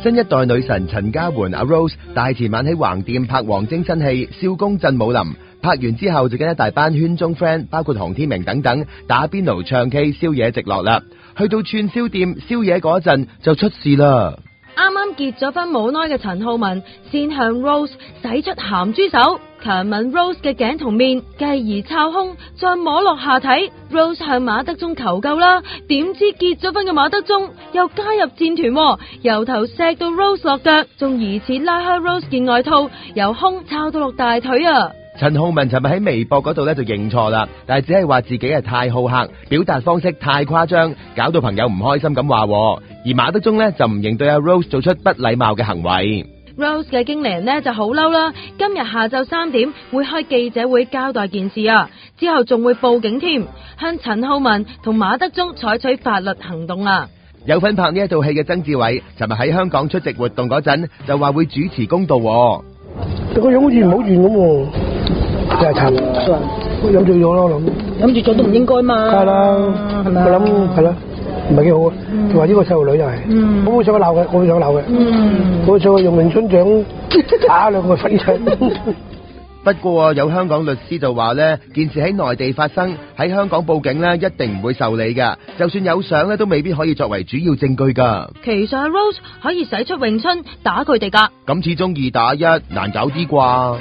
新一代女神陳嘉媛阿 Rose 大前晚喺橫店拍王晶新戲《少公震武林》，拍完之後就跟一大班圈中 friend，包括洪天明等等，打邊爐唱 K 宵夜直落啦。去到串燒店宵夜嗰陣就出事啦。啱啱結咗婚冇耐嘅陳浩民先向 Rose 使出鹹豬手，強吻 Rose 嘅頸同面，繼而抄胸，再摸落下體。Rose 向馬德鐘求救啦，點知結咗婚嘅馬德鐘又加入戰團，由頭錫到 Rose 落腳，仲疑似拉開 Rose 件外套，由胸抄到落大腿啊！陳浩民尋日喺微博嗰度咧就認錯啦，但係只係話自己係太好客，表達方式太誇張，搞到朋友唔開心咁話。而馬德鐘呢就唔認對阿 Rose 做出不禮貌嘅行為。Rose 嘅經理人呢就好嬲啦，今日下晝3點會開記者會交代件事啊，之後仲會報警添，向陳浩民同馬德鐘採取法律行動啊。有份拍呢一套戲嘅曾志偉，尋日喺香港出席活動嗰陣就話會主持公道。個樣好似唔好遠咁喎，真係慘。我飲醉咗咯，我諗。飲住咗都唔應該嘛。梗係啦，係咪？我諗係啦，唔係幾好啊。佢話呢個細路女又係，我會想佢鬧嘅，我會想鬧嘅。我會想佢用詠春掌打兩個飛出。不過有香港律師就話呢件事喺內地發生，喺香港報警呢一定唔會受理噶，就算有相呢都未必可以作為主要證據噶。其實 Rose 可以使出詠春打佢哋噶，咁始終2打1難搞啲啩。